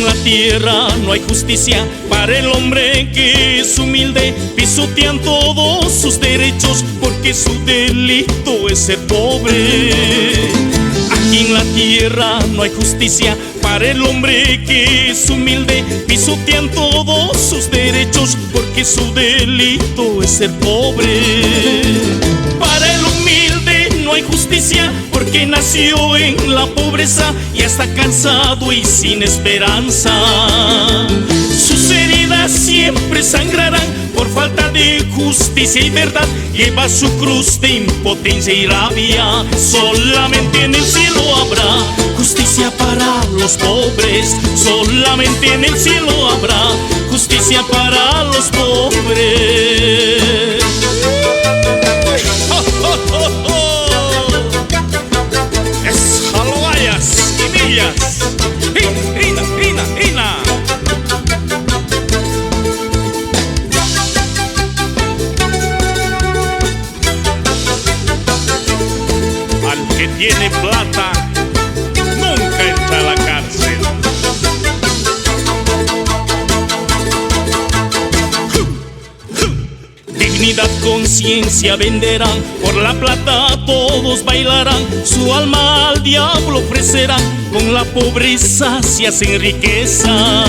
en la tierra no hay justicia para el hombre que es humilde. Pisotean todos sus derechos porque su delito es ser pobre. Aquí en la tierra no hay justicia para el hombre que es humilde. Pisotean todos sus derechos porque su delito es ser pobre. Para el humilde no hay justicia porque nació en la pobreza y está cansado y sin esperanza. Sus heridas siempre sangrarán por falta de justicia y verdad. Lleva su cruz de impotencia y rabia. Solamente en el cielo habrá justicia para los pobres. Solamente en el cielo habrá justicia para los pobres. Es jalwayas y millas. Hina. Al que tiene plata nunca entra a la cárcel. Dignidad, conciencia venderán, por la plata todos bailarán. Su alma al diablo ofrecerán, con la pobreza se hacen riqueza.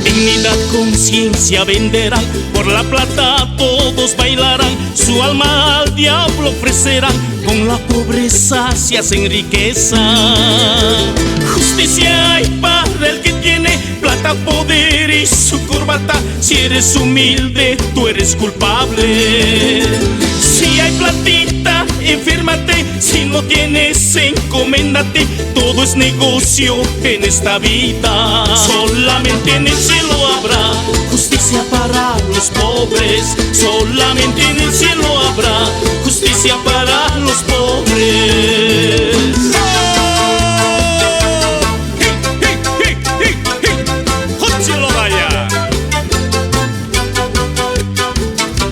Dignidad, conciencia venderán, por la plata todos bailarán. Su alma al diablo ofrecerán, con la pobreza se hacen riqueza. Justicia hay para el que tiene plata, poder y su corbata. Si eres humilde, tú eres culpable. Si hay platita, enférmate. Si no tienes, encoméndate. Todo es negocio en esta vida. Solamente en el cielo habrá justicia para los pobres. Solamente en el cielo habrá justicia para los pobres.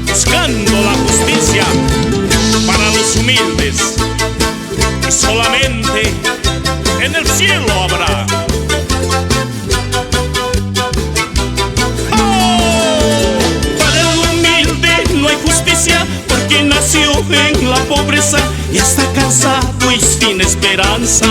Buscando la justicia para los humildes, y solamente en el cielo habrá. Para el humilde no hay justicia porque nació en la pobreza y está cansado y sin esperanza.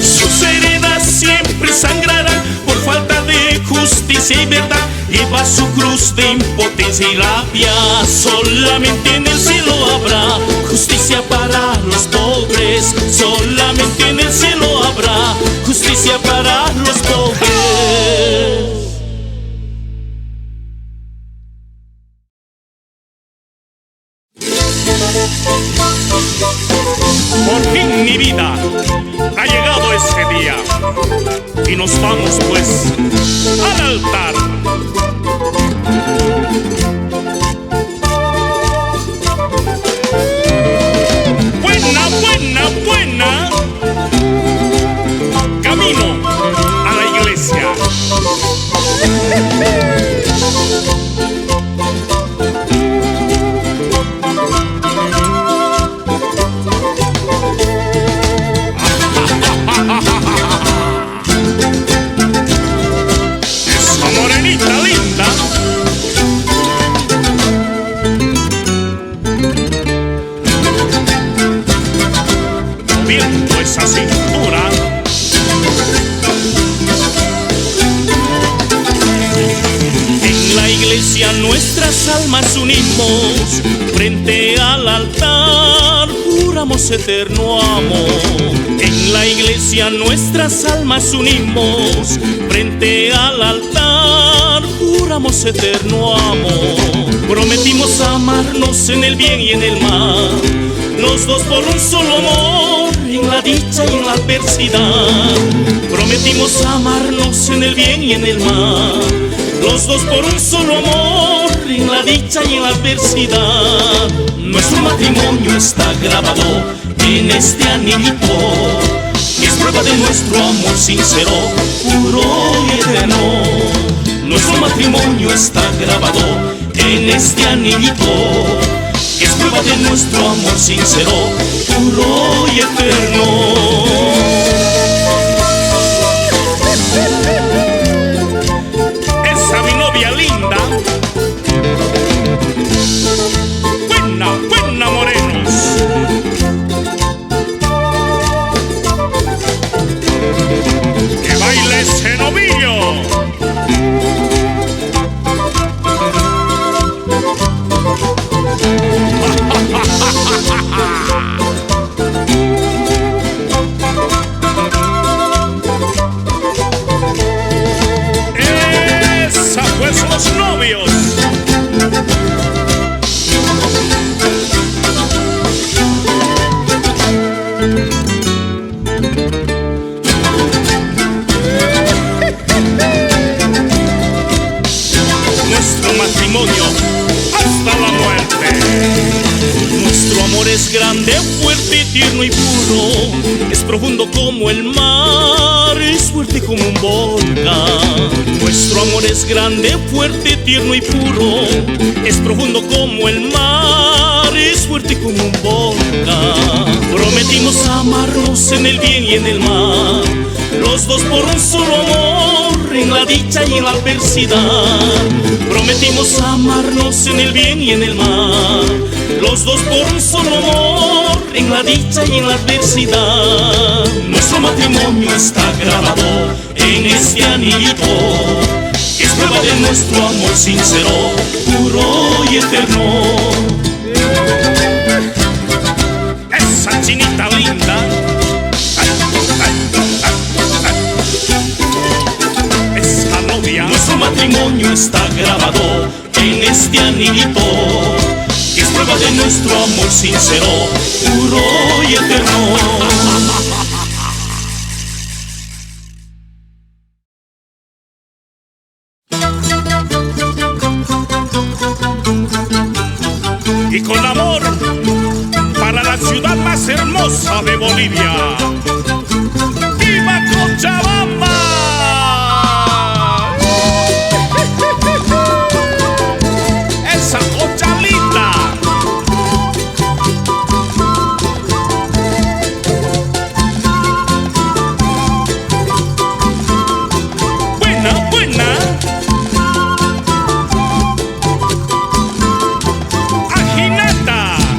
Sus heridas siempre sangrarán por falta de justicia y verdad. Lleva su cruz de impotencia y rabia. Solamente en el cielo habrá justicia para los pobres. Solamente en el cielo habrá justicia para los pobres. Por fin, mi vida, ha llegado ese día y nos vamos pues al altar. Buena camino a la iglesia. Esa morenita linda. Moviendo esa cintura. En la iglesia nuestras almas unimos, frente al altar juramos eterno amor. En la iglesia nuestras almas unimos, frente al altar juramos eterno amor. Prometimos amarnos en el bien y en el mal, los dos por un solo amor, en la dicha y en la adversidad. Prometimos amarnos en el bien y en el mal, los dos por un solo amor, en la dicha y en la adversidad. Nuestro matrimonio está grabado en este anillito, que es prueba de nuestro amor sincero, puro y eterno. Nuestro matrimonio está grabado en este anillito, que es prueba de nuestro amor sincero, puro y eterno. grande, fuerte, tierno y puro. Es profundo como el mar, es fuerte como un volcán. Nuestro amor es grande, fuerte, tierno y puro. Es profundo como el mar, es fuerte como un volcán. Prometimos amarnos en el bien y en el mal, los dos por un solo amor, en la dicha y en la adversidad. Prometimos amarnos en el bien y en el mal, los dos por un solo amor, en la dicha y en la adversidad. Nuestro matrimonio está grabado en este anillito, que es prueba de nuestro amor sincero, puro y eterno. Esa chinita linda, esa novia. Nuestro matrimonio está grabado en este anillito, que es prueba de nuestro amor sincero, puro y eterno. Y con amor para la ciudad más hermosa de Bolivia. ¡Viva Cochabamba! ¡Esa Cochalita! Buena, buena.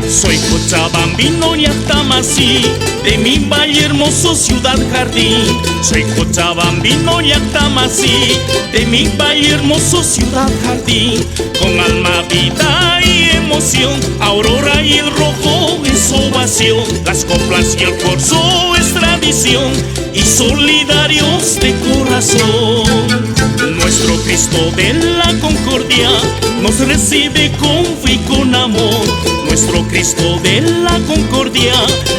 Soy cochabambino y Atamasí, de mi valle hermoso ciudad jardín. Soy cochabambino y Atamasí, de mi valle hermoso ciudad jardín. Con alma, vida y emoción, Aurora y el rojo es ovación. Las coplas y el corso es tradición, y solidarios de corazón. Nuestro Cristo de la Concordia nos recibe con fe y con amor. Nuestro Cristo de la Concordia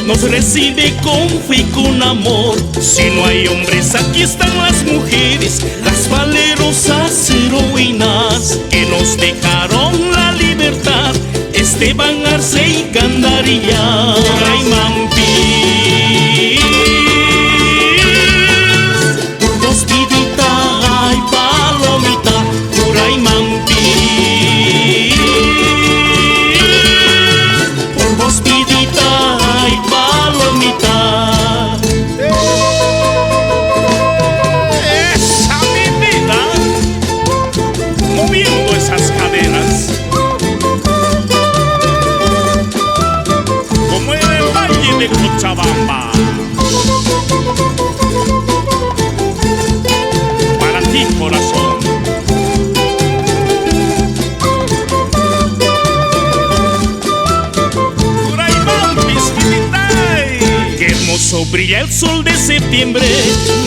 nos recibe con fe y con amor. Si no hay hombres, aquí están las mujeres, las valerosas heroínas que nos dejaron la libertad. Esteban Arce y Gandarilla, Raimampi. Por dos vidita y palomita, Raimampi. Esa mi vida, moviendo esas caderas, como en el valle de Cochabamba. Para ti, corazón. Brilla el sol de septiembre,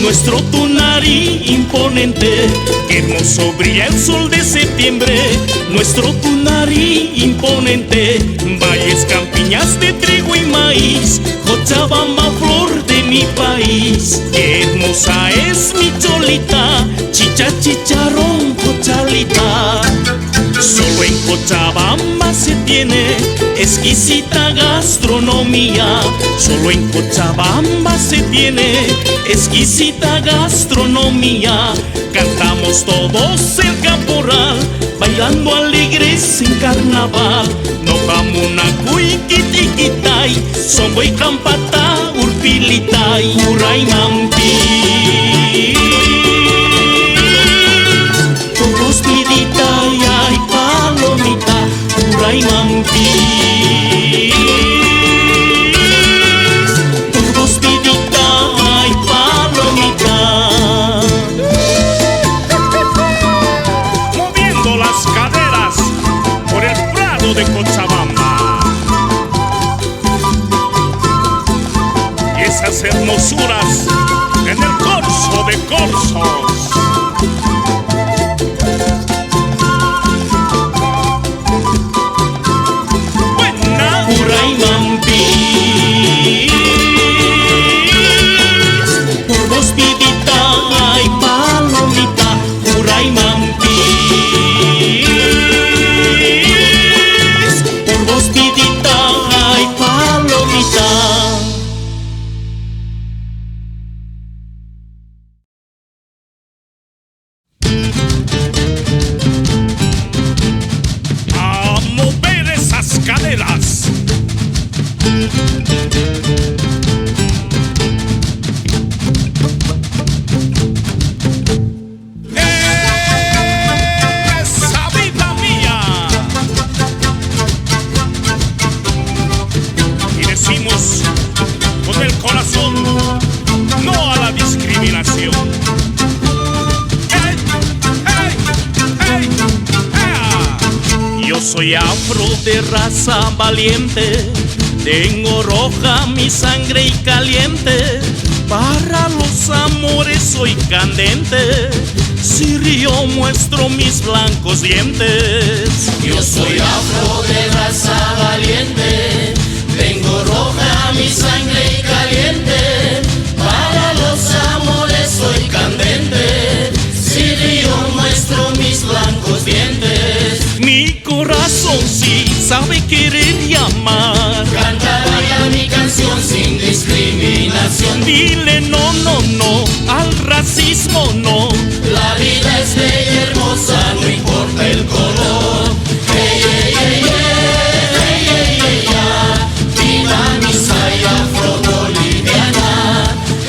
nuestro Tunari imponente. Qué hermoso brilla el sol de septiembre, nuestro Tunari imponente. Valles, campiñas de trigo y maíz, Cochabamba, flor de mi país. Qué hermosa es mi cholita, chicha, chicharrón, cochalita. Solo en Cochabamba se tiene exquisita gastronomía. Solo en Cochabamba se tiene exquisita gastronomía. Cantamos todos el caporal, bailando alegres en carnaval. No jamuna cuiquitiquitay, songo y campata urpilitay, Uraimampi. Todos vidita y ay palomita, Uraimampi. Todos vidita y palomita. Moviendo las caderas por el prado de Cochabamba. Y esas hermosuras en el corso de corsos. Por dos vidita y palomita, Uraimampi. Por dos vidita y palomita. con el corazón, no a la discriminación. ¡Hey! ¡Hey! ¡Hey! ¡Hey! Yo soy afro de raza valiente, tengo roja mi sangre y caliente, para los amores soy candente, si río muestro mis blancos dientes. Yo soy afro de raza valiente, tengo roja mi sangre y caliente, para los amores soy candente, si río muestro mis blancos dientes. Mi corazón sí sabe querer y amar, Canta vaya mi canción sin discriminación. dile no, no, no al racismo, no. La vida es bella y hermosa, no importa el color. Hey, hey, hey, hey, hey, hey, hey, viva mi saya afro-boliviana.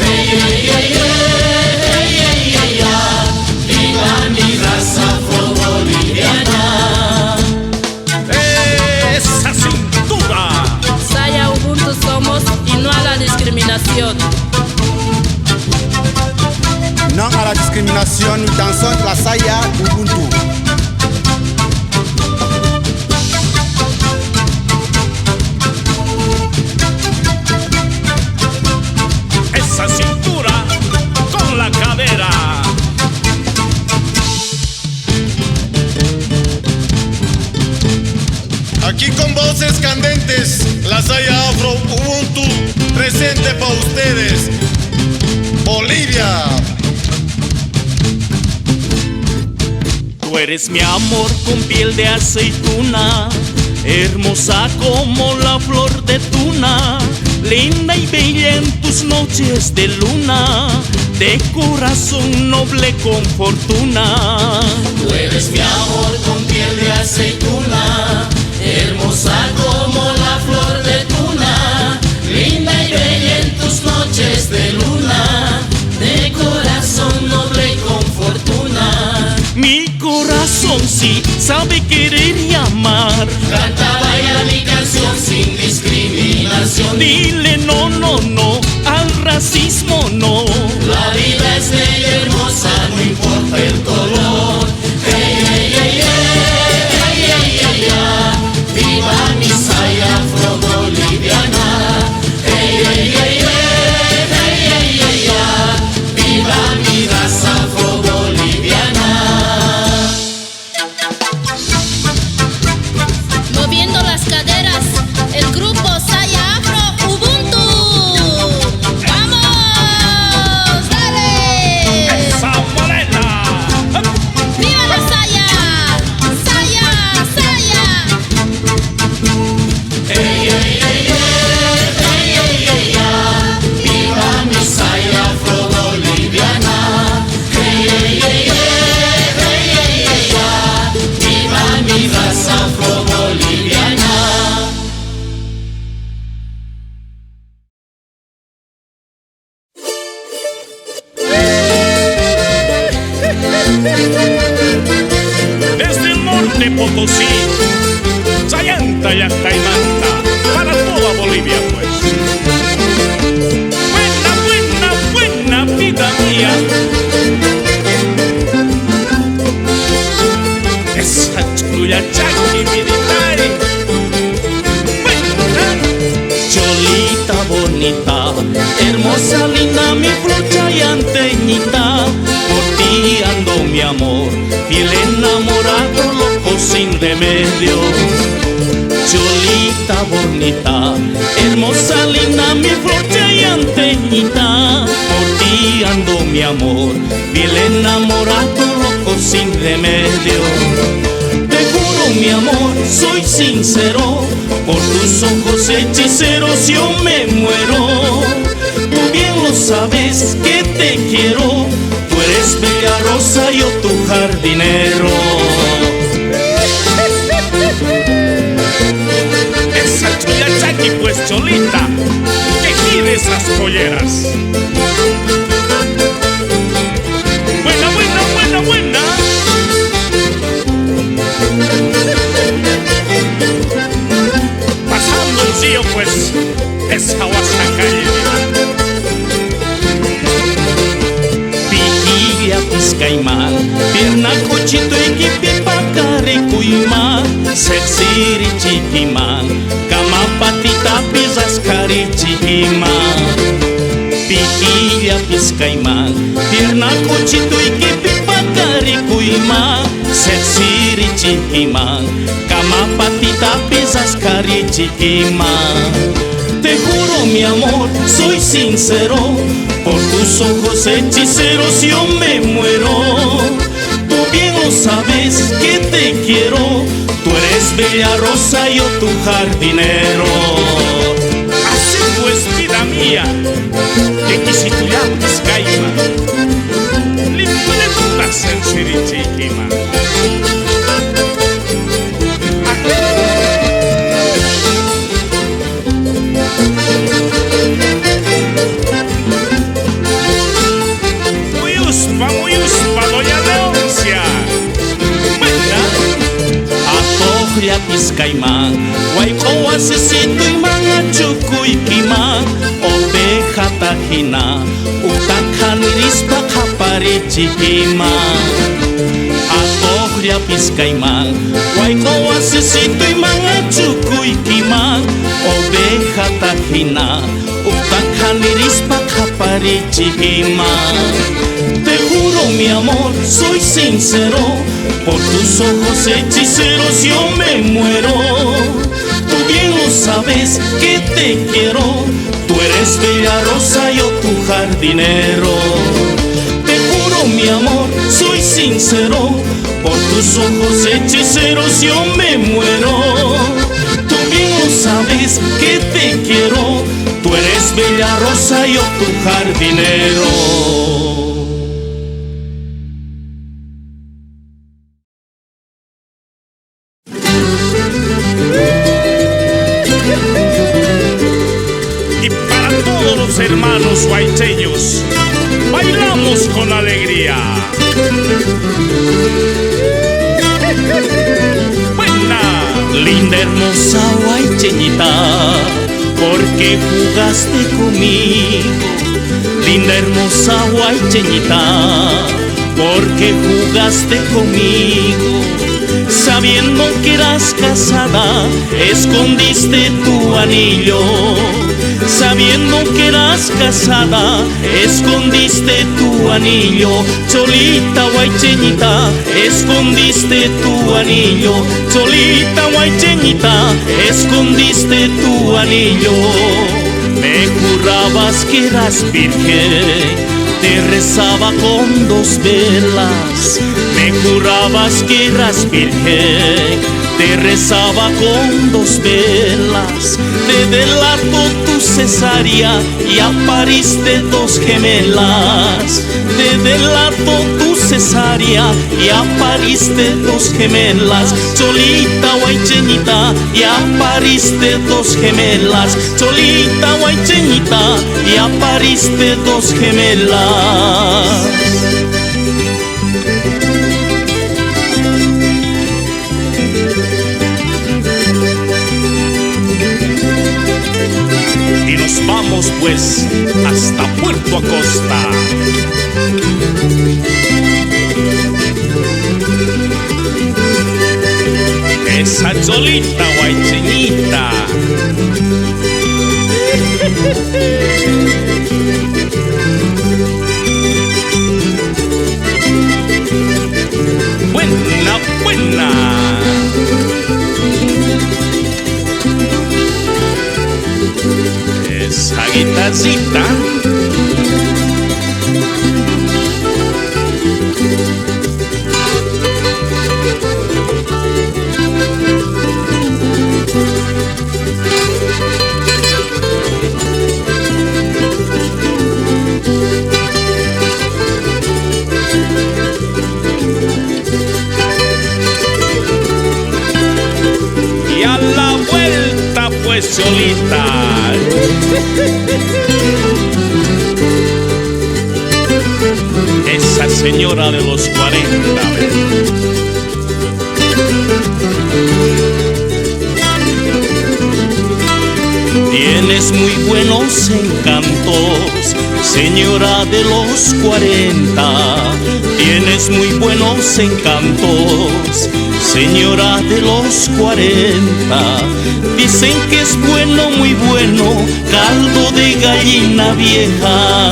Hey, hey, hey, hey, hey, hey, hey, viva mi raza afro-boliviana. Esa cintura. Saya Ubuntu somos y no a la discriminación. Non à la discrimination, nous dansons la Saya Ubuntu. Esa cintura con la cadera. Aquí con voces candentes, la Saya Afro Ubuntu presente para ustedes, Bolivia. Tú eres mi amor con piel de aceituna, hermosa como la flor de tuna, linda y bella en tus noches de luna, de corazón noble con fortuna. Tú eres mi amor con piel de aceituna, hermosa como la flor de tuna, linda y bella en tus noches de luna, de corazón noble y con fortuna. Mi corazón sí sabe querer y amar, Canta vaya mi canción sin discriminación. dile no, no, no al racismo, no. La vida es bella y hermosa, no importa el color. Hey, hey, hey, hey, hey, hey, hey, hey, viva mi saya afro-boliviana. Hey, hey, hey, hey, hey, hey, hey, hey, viva mi raza afro-boliviana. Moviendo las caderas, el grupo Saya Afro Ubuntu. ¡Vamos! ¡Dale! Esa morena. ¡Viva la Saya! ¡Saya! ¡Saya! Hey, hey, hey, hey, hey, hey, hey, hey, viva mi saya afro-boliviana. Hey, hey, hey, hey, hey, hey, hey, hey, viva mi raza afro-boliviana. Desde el norte Potosí, Sayanta y Actaimanta, para toda Bolivia pues. Buena, buena, buena vida mía. Esa chuya chaki militar. Buena. Cholita bonita, hermosa, linda, mi flor chayanteñita, por ti ando mi amor, fiel enamorado, loco sin remedio. Cholita bonita, hermosa, linda, mi flor chayanteñita, por ti ando mi amor, fiel enamorado, loco sin remedio. Te juro mi amor, soy sincero, por tus ojos hechiceros yo me muero. Tú bien lo sabes que te quiero, tú eres bella rosa, yo tu jardinero. Esa chuya chaki pues Cholita, que gire esas polleras. Buena, buena, buena, buena. Pasando el río pues, esa guasacalle. Piquilla, Piscaimán, pierna, cochito, equipipa, caricuyman, sexiri, chiquimán, cama, patita, pisas, cari, chiquimán. Piquilla, Piscaimán, pierna, cochito, equipipa, caricuyman, sexiri, chiquimán, cama, patita, pisas, cari, chiquimán. Te juro, mi amor, soy sincero, por tus ojos hechiceros yo me muero. Tú bien lo sabes que te quiero, tú eres bella rosa, yo tu jardinero. Así pues, vida mía, que quisito ya Piscaima, le preguntas en Sirichiquima. Muy uspa, doña Leoncia. Atogria, Piscaimán, Guayco, Asesito y Mangachucuiquimán, Oveja, Tajina, Utacanispa, Capari, Chiquimán. Atogria, Piscaimán, Guayco, Asesito y Mangachucuiquimán, Oveja, Tajina, Utacanispa, Capari, Chiquimán. Te juro, mi amor, soy sincero, por tus ojos hechiceros yo me muero. Tú bien lo sabes que te quiero, tú eres bella rosa, yo tu jardinero. Te juro, mi amor, soy sincero, por tus ojos hechiceros yo me muero. Tú bien lo sabes que te quiero, tú eres bella rosa, yo tu jardinero. Hermanos guaycheños, bailamos con alegría. Buena, linda, hermosa guaycheñita, porque jugaste conmigo. Linda, hermosa guaycheñita, porque jugaste conmigo. Sabiendo que eras casada, escondiste tu anillo. Sabiendo que eras casada, escondiste tu anillo. Cholita guaycheñita, escondiste tu anillo. Cholita guaycheñita, escondiste tu anillo. Me jurabas que eras virgen, te rezaba con 2 velas. Me jurabas que eras virgen, te rezaba con 2 velas. Te delató tu cesárea y apariste 2 gemelas. Te delató tu cesárea y apariste 2 gemelas. Cholita guaycheñita, y apariste 2 gemelas. Cholita guaycheñita, y apariste 2 gemelas. Y nos vamos pues hasta Puerto Acosta. Esa cholita guaycheñita. Buena, buena. Esa guitarrita. Y a la vuelta pues cholita. Esa señora de los 40, tienes muy buenos encantos, señora de los 40. Tienes muy buenos encantos, señora de los 40. Dicen que es bueno, muy bueno, caldo de gallina vieja.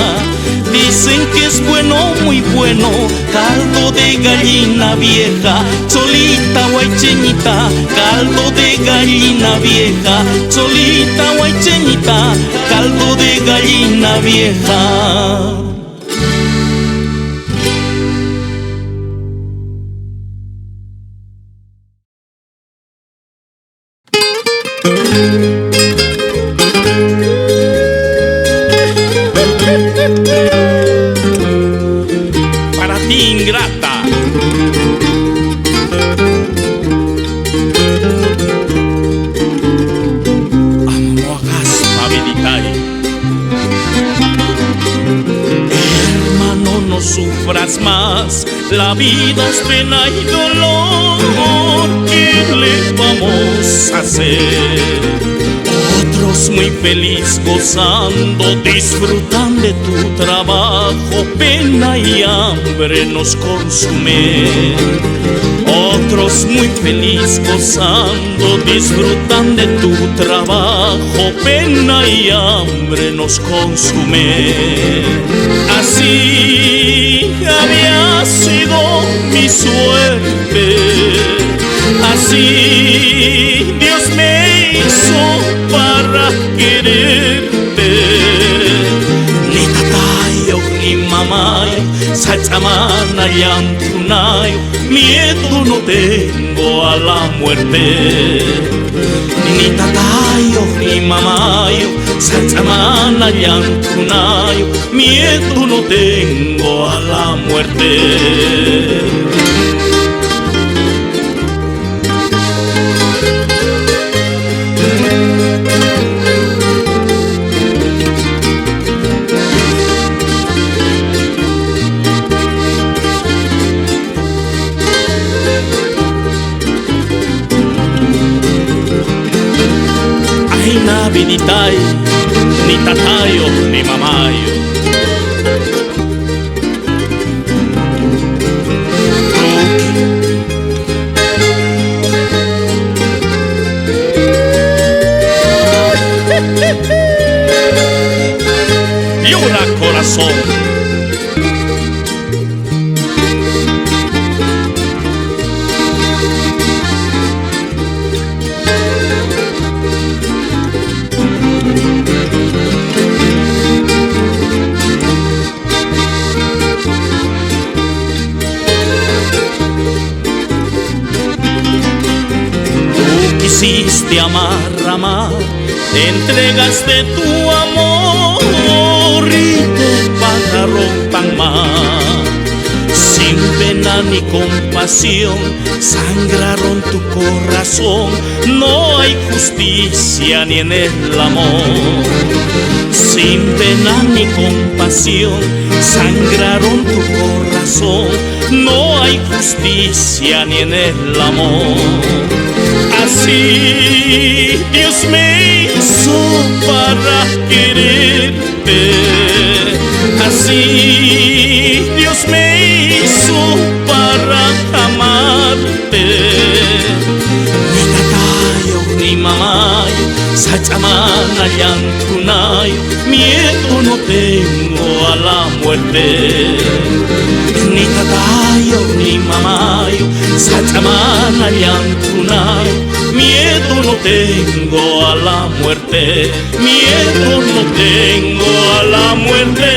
Dicen que es bueno, muy bueno, caldo de gallina vieja. Cholita guaycheñita, caldo de gallina vieja. Cholita guaycheñita, caldo de gallina vieja. Para ti, ingrata. Amo a hermano, no sufras más, la vida es pena y dolor. ¿Qué le vamos a hacer? Otros muy feliz gozando, disfrutan de tu trabajo, pena y hambre nos consume. Otros muy feliz gozando, disfrutan de tu trabajo, pena y hambre nos consume. Así había sido mi suerte, así Dios me hizo para quererte. Ni tatayo ni mamayo, sachamana y antunayo, miedo no tengo a la muerte. Ni tatayo ni mamayo, sachamana y antunayo, miedo no tengo a la muerte. Naviditay, ni tatayo, ni mamayo. Llora corazón. Quisiste amar, te entregaste tu amor y te pagaron tan mal. Sin pena ni compasión, sangraron tu corazón. No hay justicia ni en el amor. Sin pena ni compasión, sangraron tu corazón. No hay justicia ni en el amor. Así Dios me hizo para quererte, así Dios me hizo para amarte. Ni tatayo ni mamayo, sachamana y antunayo, miedo no tengo a la muerte. Ni tatayo ni mamayo, sachamana y antunayo, miedo no tengo a la muerte, miedo no tengo a la muerte.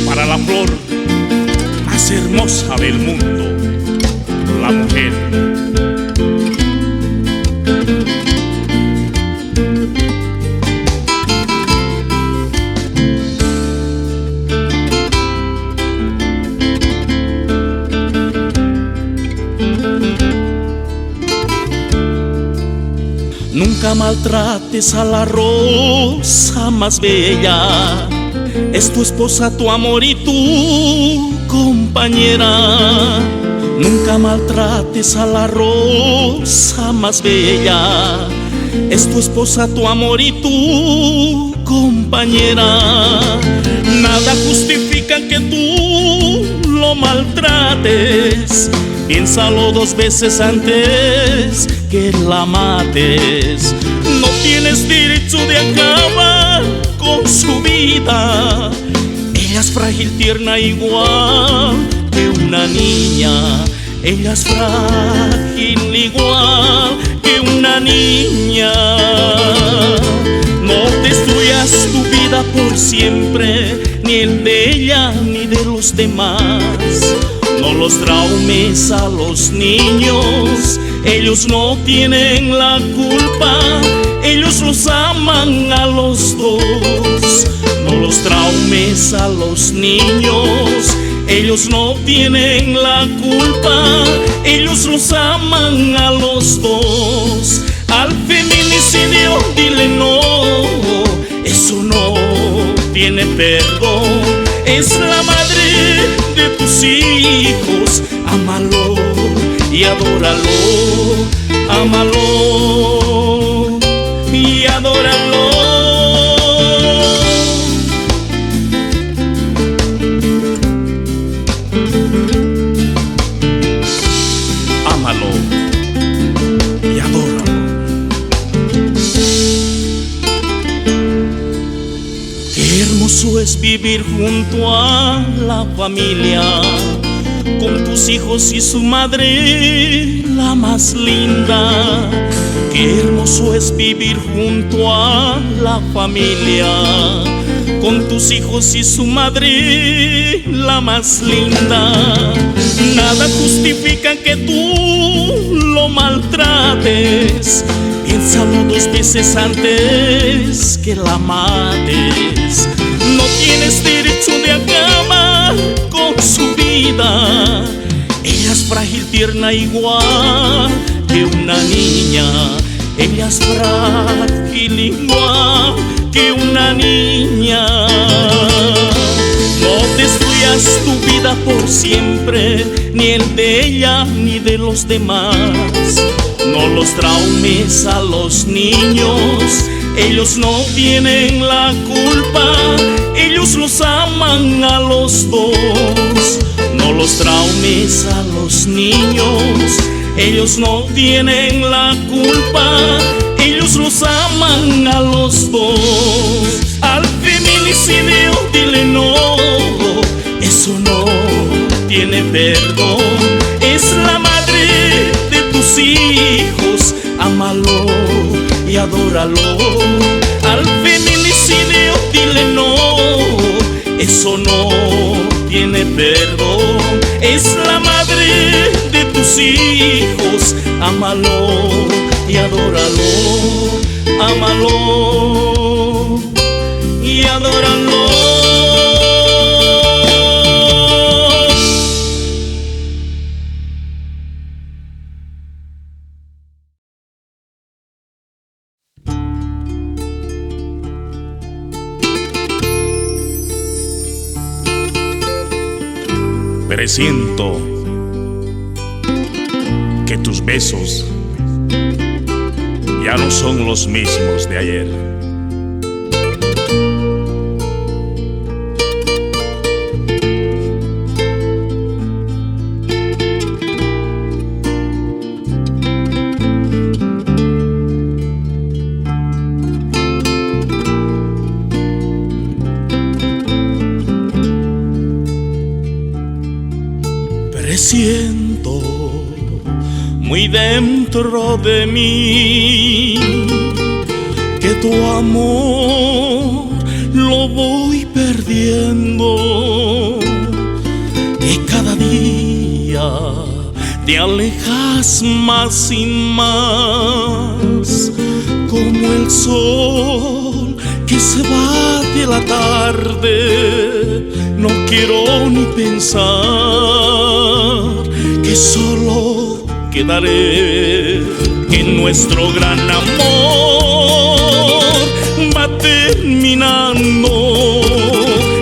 Para la flor más hermosa del mundo, la mujer. Nunca maltrates a la rosa más bella, es tu esposa, tu amor y tu compañera. Nunca maltrates a la rosa más bella. Es tu esposa, tu amor y tu compañera. Nada justifica que tú lo maltrates. Piénsalo 2 veces antes que la mates. No tienes derecho de acabar con su vida. Ella es frágil, tierna, igual que una niña. Ella es frágil, igual que una niña. No destruyas tu vida por siempre, ni el de ella ni de los demás. No los traumes a los niños, ellos no tienen la culpa. Ellos los aman a los dos. No los traumes a los niños, ellos no tienen la culpa. Ellos los aman a los dos. Al feminicidio dile no, eso no tiene perdón. Es la madre de tus hijos, ámalo y adóralo. Ámalo y adóralo. Ámalo y adóralo. Qué hermoso es vivir junto a la familia, con tus hijos y su madre, la más linda. Qué hermoso es vivir junto a la familia, con tus hijos y su madre, la más linda. Nada justifica que tú lo maltrates. Piénsalo 2 veces antes que la mates. No tienes derecho de acabar con su vida. Ella es frágil, tierna, igual que una niña. Ella es frágil, igual que una niña. No destruyas tu vida por siempre, ni el de ella ni de los demás. No los traumes a los niños, ellos no tienen la culpa. Ellos los aman a los dos. No los traumes a los niños, ellos no tienen la culpa. Ellos los aman a los dos. Al feminicidio dile no, eso no tiene perdón. Es la madre de tus hijos, ámalo y adóralo. Al feminicidio dile no, eso no tiene perdón. Es la madre de tus hijos, ámalo y adóralo. Ámalo y adóralo. Presiento que tus besos ya no son los mismos de ayer. Presiento muy dentro de mí que tu amor lo voy perdiendo, que cada día te alejas más y más, como el sol que se va de la tarde. No quiero ni pensar que solo quedaré, que nuestro gran amor va terminando,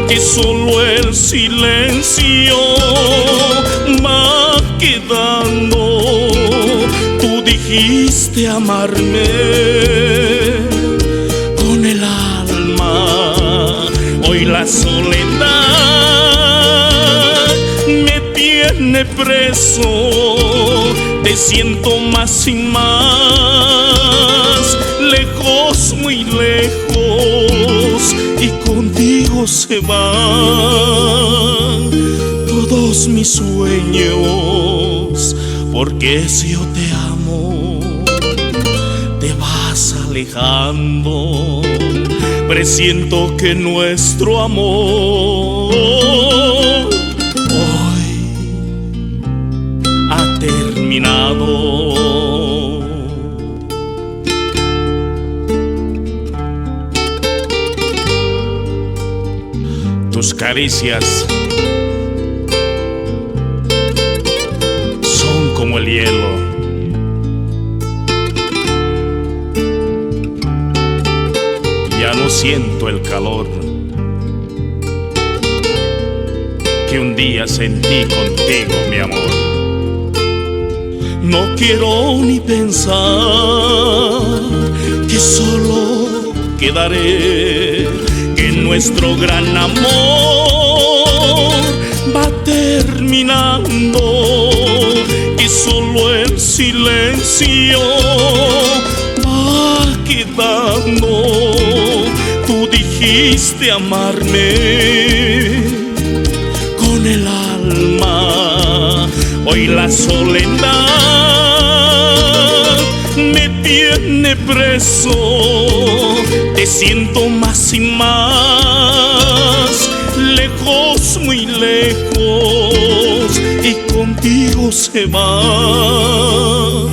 que solo el silencio va quedando. dijiste amarme con el alma. Hoy la soledad me tiene preso, te siento más y más, lejos, muy lejos, y contigo se van todos mis sueños, porque si yo te amo, te vas alejando. Presiento que nuestro amor hoy ha terminado. Tus caricias son como el hielo, ya no siento el calor que un día sentí contigo, mi amor. No quiero ni pensar que solo quedaré, que nuestro gran amor va terminando, que solo el silencio va quedando. Tú dijiste amarme con el alma, hoy la soledad me tiene preso, te siento más y más, lejos, muy lejos, y contigo se van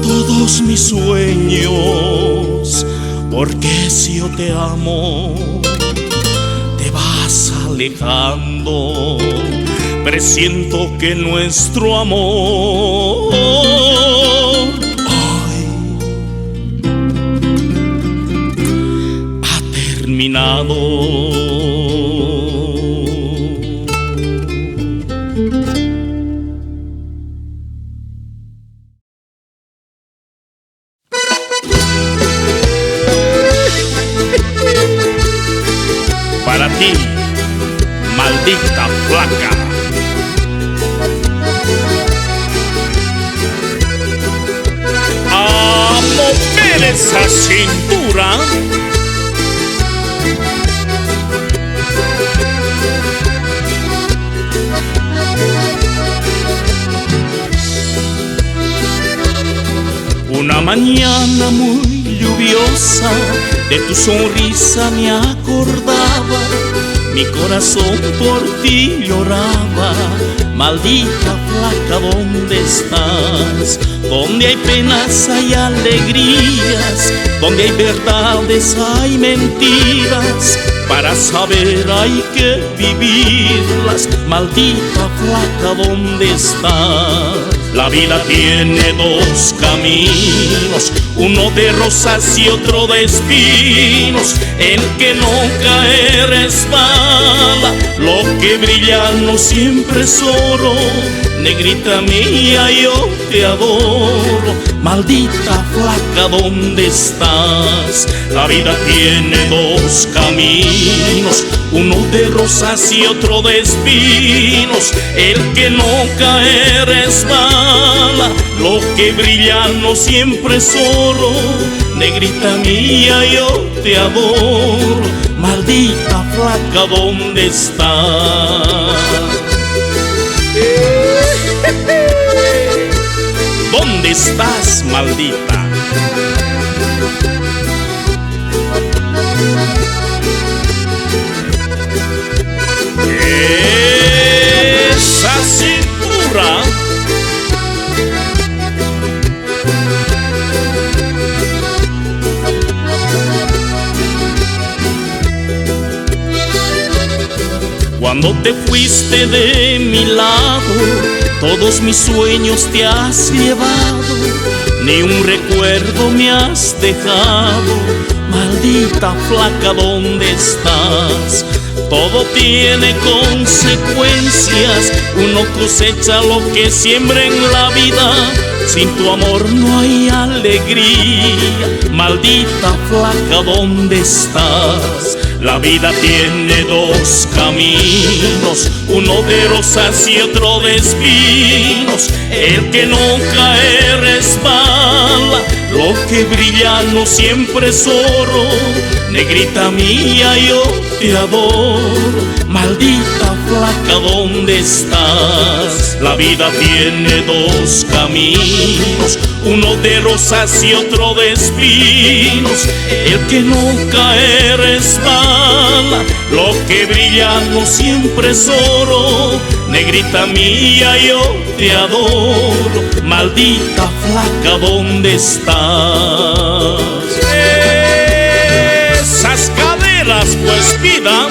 todos mis sueños, porque si yo te amo, te vas alejando. Presiento que nuestro amor hoy ha terminado. Para ti, maldita flaca. A mover esa cintura, una mañana muy lluviosa, de tu sonrisa me acordaba, mi corazón por ti lloraba. Maldita flaca, ¿dónde estás? Donde hay penas hay alegrías, donde hay verdades hay mentiras, para saber hay que vivirlas. Maldita flaca, ¿dónde estás? La vida tiene dos caminos, uno de rosas y otro de espinos. El que no cae resbala, lo que brilla no siempre es oro. Negrita mía, yo te adoro. Maldita flaca, ¿dónde estás? La vida tiene dos caminos, uno de rosas y otro de espinos. El que no cae resbala, lo que brilla no siempre es oro. Negrita mía, yo te adoro. Maldita flaca, ¿dónde estás? ¿Dónde estás, maldita? Esa cintura cuando te fuiste de mi lado, todos mis sueños te has llevado, ni un recuerdo me has dejado. Maldita flaca, ¿dónde estás? Todo tiene consecuencias, uno cosecha lo que siembra en la vida. Sin tu amor no hay alegría, maldita flaca, ¿dónde estás? La vida tiene dos caminos, uno de rosas y otro de espinos. El que no cae resbala, lo que brilla no siempre es oro. Negrita mía, yo te adoro, maldita flaca, ¿dónde estás? La vida tiene dos caminos, uno de rosas y otro de espinos. El que no cae resbala, lo que brilla no siempre es oro. Negrita mía, yo te adoro, maldita flaca, ¿dónde estás? Esas caderas pues vida